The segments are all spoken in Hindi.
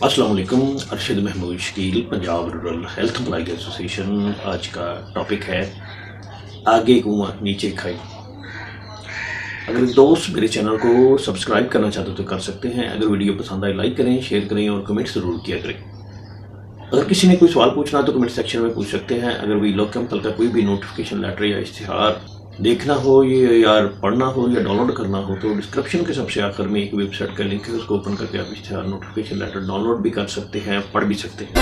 अस्सलाम वालेकुम। Arshad Mahmood Shakeel, Punjab rural health employ association. आज का टॉपिक है आगे कुआं नीचे खाई। अगर दोस्त मेरे चैनल को सब्सक्राइब करना चाहते हो तो कर सकते हैं। अगर वीडियो पसंद आए लाइक करें, शेयर करें और कमेंट ज़रूर किया करें। अगर किसी ने कोई सवाल पूछना है तो कमेंट सेक्शन में पूछ सकते हैं। अगर वही लोकम तल का कोई भी नोटिफिकेशन लेटर या इश्तिहार देखना हो ये यार पढ़ना हो या डाउनलोड करना हो तो डिस्क्रिप्शन के सबसे आखिर में एक वेबसाइट का लिंक है, उसको ओपन करके आप इश्तिहार नोटिफिकेशन लेटर डाउनलोड भी कर सकते हैं, पढ़ भी सकते हैं।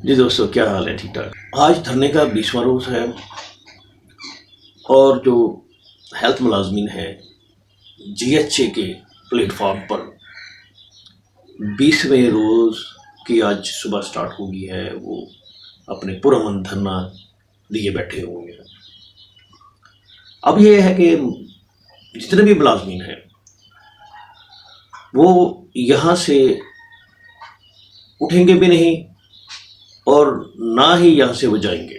जी दोस्तों, क्या हाल है? ठीक ठाक। आज धरने का 20वां रोज है और जो हेल्थ मुलाजमीन है GHA के प्लेटफॉर्म पर 20वें रोज की आज सुबह स्टार्ट हो गई है। वो अपने पुरअमन धरना लिए बैठे हुए हैं। अब ये है कि जितने भी मुलाजमीन हैं वो यहाँ से उठेंगे भी नहीं और ना ही यहाँ से वो जाएंगे,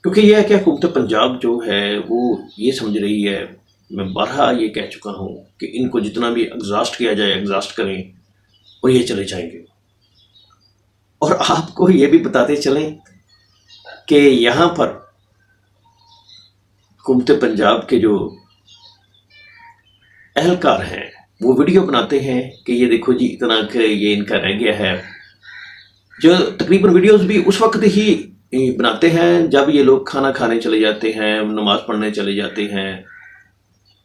क्योंकि यह है कि हुकूमत पंजाब जो है वो ये समझ रही है, मैं बारहा ये कह चुका हूँ कि इनको जितना भी एग्जॉस्ट किया जाए एग्जॉस्ट करें और ये चले जाएंगे। और आपको ये भी बताते चलें कि यहाँ पर हुकूमत पंजाब के जो अहलकार हैं वो वीडियो बनाते हैं कि ये देखो जी इतना कि ये इनका रह गया है। जो तकरीबन वीडियोस भी उस वक्त ही बनाते हैं जब ये लोग खाना खाने चले जाते हैं, नमाज पढ़ने चले जाते हैं।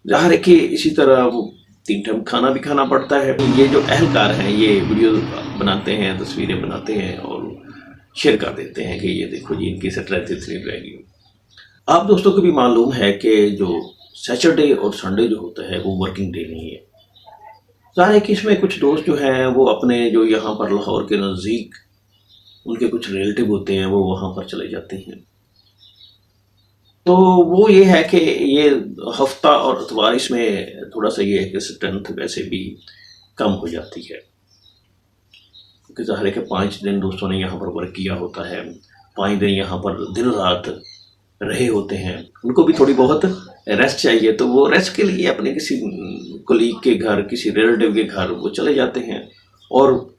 ज़ाहिर है कि इसी तरह वो 3 टाइम खाना भी खाना पड़ता है। ये जो अहलकार हैं ये वीडियो बनाते हैं, तस्वीरें बनाते हैं और शेयर कर देते हैं कि ये देखो जी इनकी सेटलाइट तस्वीर रहेगी। आप दोस्तों को भी मालूम है कि जो सैटरडे और संडे जो होता है वो वर्किंग डे नहीं है। ज़ाहिर है कि इसमें कुछ दोस्त जो हैं वो अपने जो यहाँ पर लाहौर के नज़दीक उनके कुछ रिलेटिव होते हैं वो वहाँ पर चले जाते हैं। तो वो ये है कि ये हफ्ता और इतवार इसमें थोड़ा सा ये है कि स्ट्रेंथ वैसे भी कम हो जाती है, क्योंकि ज़ाहिर है कि 5 दिन दोस्तों ने यहाँ पर वर्क किया होता है, 5 दिन यहाँ पर दिन रात रहे होते हैं, उनको भी थोड़ी बहुत रेस्ट चाहिए। तो वो रेस्ट के लिए अपने किसी कोलीग के घर, किसी रिलेटिव के घर वो चले जाते हैं। और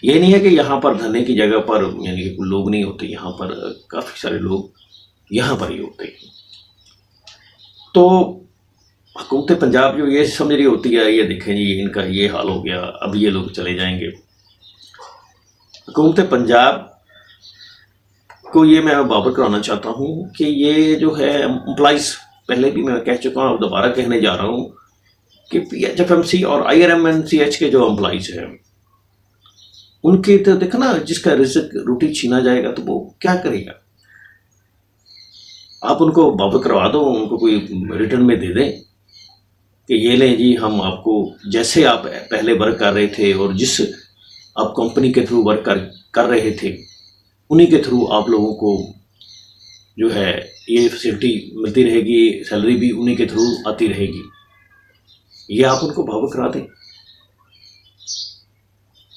ये नहीं है कि यहाँ पर धरने की जगह पर यानी कि लोग नहीं होते, यहाँ पर काफ़ी सारे लोग यहाँ पर ही होते हैं। तो हुकूमत पंजाब जो ये समझ रही होती है, ये देखें जी इनका ये हाल हो गया, अब ये लोग चले जाएंगे। हुकूमत पंजाब को ये मैं बाबर कराना चाहता हूँ कि ये जो है एम्प्लॉइज़, पहले भी मैं कह चुका हूँ, दोबारा कहने जा रहा हूँ कि PHFMC और IRMNCH के जो एम्प्लॉइज़ हैं उनके तो देखो ना, जिसका रिस्क रोटी छीना जाएगा तो वो क्या करेगा। आप उनको बाबर करवा दो, उनको कोई रिटर्न में दे दें कि ये लें जी, हम आपको जैसे आप पहले वर्क कर रहे थे और जिस आप कंपनी के थ्रू वर्क कर रहे थे उन्हीं के थ्रू आप लोगों को जो है ये फैसिलिटी मिलती रहेगी, सैलरी भी उन्हीं के थ्रू आती रहेगी। ये आप उनको बाबर करा दें।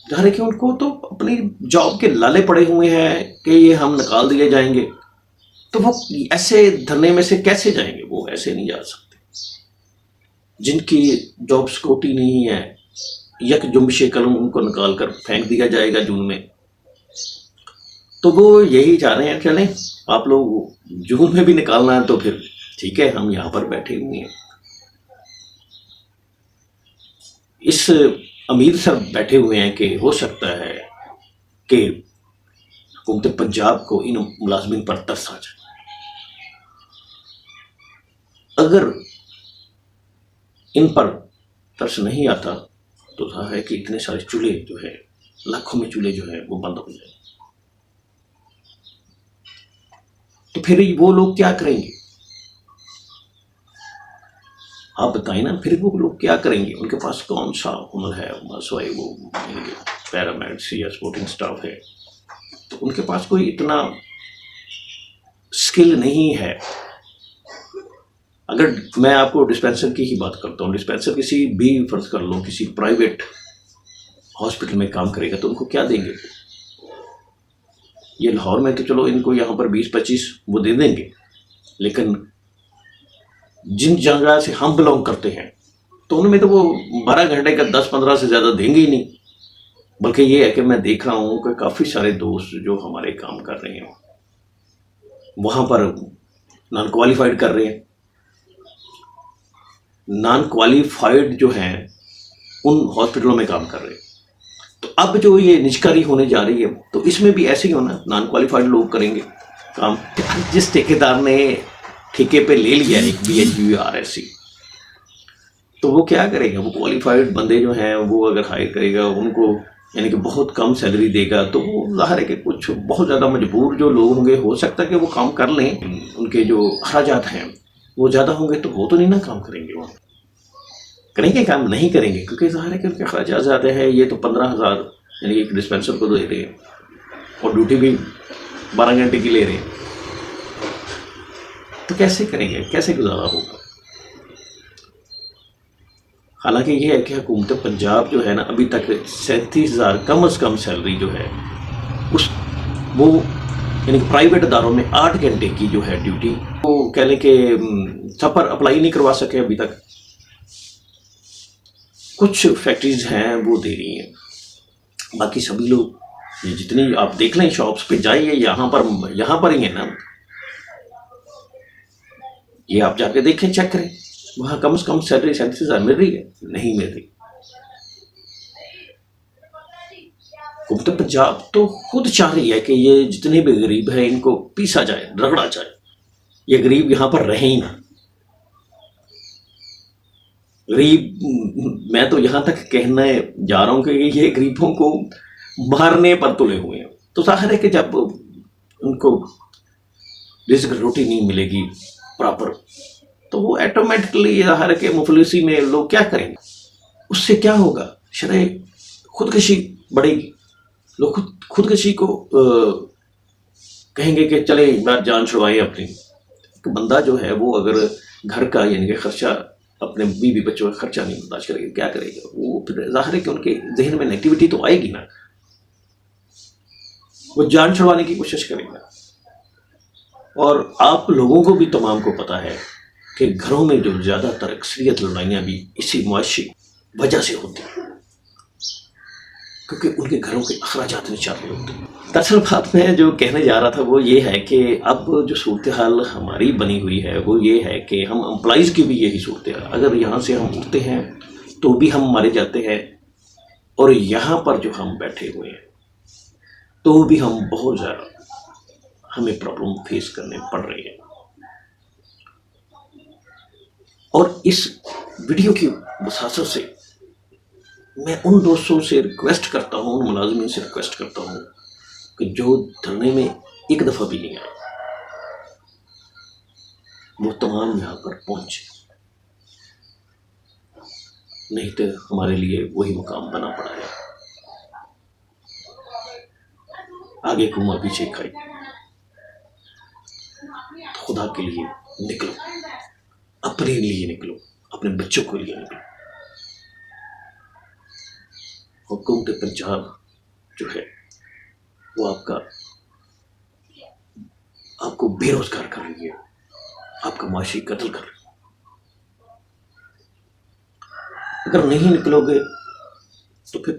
ज़ाहिर है कि उनको तो अपनी जॉब के लाले पड़े हुए हैं कि ये हम निकाल दिए जाएंगे, तो वो ऐसे धरने में से कैसे जाएंगे? वो ऐसे नहीं जा सकते। जिनकी जॉब सिक्योरिटी नहीं है, यक जुम्बशे कलम उनको निकाल कर फेंक दिया जाएगा जून में। तो वो यही चाह रहे हैं, चलें आप लोग जून में भी निकालना है तो फिर ठीक है, हम यहाँ पर बैठे हुए हैं। इस उम्मीद से बैठे हुए हैं कि हो सकता है कि हुकूमत पंजाब को इन मुलाजमीन पर तरस आ जाए। अगर इन पर तरस नहीं आता तो ज़ाहिर है कि इतने सारे चूल्हे जो है, लाखों में चूल्हे जो है वो बंद हो जाए। तो फिर वो लोग क्या करेंगे? आप बताएं ना, फिर वो लोग क्या करेंगे? उनके पास कौन सा हुनर है? सिवाय वो पैरामेडिक्स या सपोर्टिंग स्टाफ है, तो उनके पास कोई इतना स्किल नहीं है। अगर मैं आपको डिस्पेंसर की ही बात करता हूँ, डिस्पेंसर किसी भी फर्ज कर लो किसी प्राइवेट हॉस्पिटल में काम करेगा तो उनको क्या देंगे? ये लाहौर में तो चलो इनको यहाँ पर 20-25 वो दे देंगे, लेकिन जिन जगह से हम बिलोंग करते हैं, तो उनमें तो वो 12 घंटे का 10-15 से ज़्यादा देंगे ही नहीं। बल्कि ये है कि मैं देख रहा हूँ कि काफ़ी सारे दोस्त जो हमारे काम कर रहे हैं वहाँ पर नॉन क्वालिफाइड कर रहे हैं। नॉन क्वालिफाइड जो हैं उन हॉस्पिटलों में काम कर रहे हैं। तो अब जो ये निजकारी होने जा रही है, तो इसमें भी ऐसे ही होना, नॉन क्वालिफाइड लोग करेंगे काम। जिस ठेकेदार ने ठेके पे ले लिया एक BHBRSC, तो वो क्या करेगा? वो क्वालिफाइड बंदे जो हैं वो अगर हायर करेगा, उनको यानी कि बहुत कम सैलरी देगा, तो वो ज़ाहिर है कि कुछ बहुत ज़्यादा मजबूर जो लोग होंगे, हो सकता है कि वो काम कर लें, उनके जो अखराजात हैं वो ज़्यादा होंगे, तो वो तो नहीं ना काम करेंगे। वो करेंगे काम? नहीं करेंगे, क्योंकि ज़ाहिर है कि उनके अखराजात ज़्यादा है। ये तो 15,000 यानी कि एक डिस्पेंसर को दे रहे हैं और ड्यूटी भी 12 घंटे की ले रहे हैं, तो कैसे करेंगे? कैसे गुजारा होगा? हालांकि ये है कि हुकूमत पंजाब जो है ना, अभी तक 37,000 कम अज़ कम सैलरी जो है उस वो यानी कि प्राइवेट अदारों में 8 घंटे की जो है ड्यूटी, वो कह लें कि सब पर अप्लाई नहीं करवा सके अभी तक। कुछ फैक्ट्रीज हैं वो दे रही हैं, बाकी सभी लोग, ये जितनी आप देख लें शॉप्स पे जाइए, यहाँ पर ही है ना, ये आप जाके देखें, चेक करें, वहाँ कम से कम सैलरी 37,000 मिल रही है? नहीं मिल रही। हुकूमत पंजाब तो खुद चाह रही है कि ये जितने भी गरीब हैं इनको पीसा जाए, रगड़ा जाए, ये गरीब यहाँ पर रहे ही ना। गरीब, मैं तो यहाँ तक कहने जा रहा हूँ कि ये गरीबों को मारने पर तुले हुए हैं। तो जाहिर है कि जब उनको रिज़्क रोटी नहीं मिलेगी प्रॉपर, तो वो ऑटोमेटिकली ज़ाहिर है कि मुफलिसी में लोग क्या करेंगे? उससे क्या होगा? शरह खुदकशी बढ़ेगी। लोग खुदकशी को कहेंगे कि चले एक बार जान छुड़वाएं अपनी। तो बंदा जो है वो अगर घर का यानी कि खर्चा, अपने बीवी बच्चों का खर्चा नहीं बर्दाश्त करेगा, क्या करेगा? वो फिर ज़ाहिर है कि उनके जहन में नेगेटिविटी तो आएगी ना, वो जान छुड़वाने की कोशिश करेगा। और आप लोगों को भी, तमाम को पता है कि घरों में जो ज़्यादातर अक्सरियत लड़ाइयाँ भी इसी मुआशी वजह से होती हैं, क्योंकि उनके घरों के अखराजात नहीं चालू होते। दरअसल बात मैं जो कहने जा रहा था वो ये है कि अब जो सूरत हाल हमारी बनी हुई है वो ये है कि हम एम्प्लॉइज़ की भी यही सूरत हाल। अगर यहाँ से हम उठते हैं तो भी हम मारे जाते हैं, और यहाँ पर जो हम बैठे हुए हैं तो भी हम बहुत ज़्यादा, हमें प्रॉब्लम फेस करने पड़ रही है। और इस वीडियो की वसासत से मैं उन दोस्तों से रिक्वेस्ट करता हूँ, उन मुलाजिमीन से रिक्वेस्ट करता हूँ कि जो धरने में एक दफ़ा भी नहीं आए, वो तमाम यहाँ पर पहुँचे, नहीं तो हमारे लिए वही मुकाम बना पड़ा है, आगे घूमा पीछे खाई। तो खुदा के लिए निकलो, अपने लिए निकलो, अपने बच्चों के लिए निकलो। हुकूमत पंजाब जो है वो आपको बेरोजगार कर रही है, आपका माशी कत्ल कर रही है। अगर नहीं निकलोगे तो फिर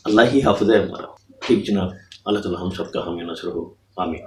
अल्लाह ही हाफ़िज़ है हमारा। ठीक जनाब, अल्लाह ताला हम सबका हामी नसर हो, आमीन।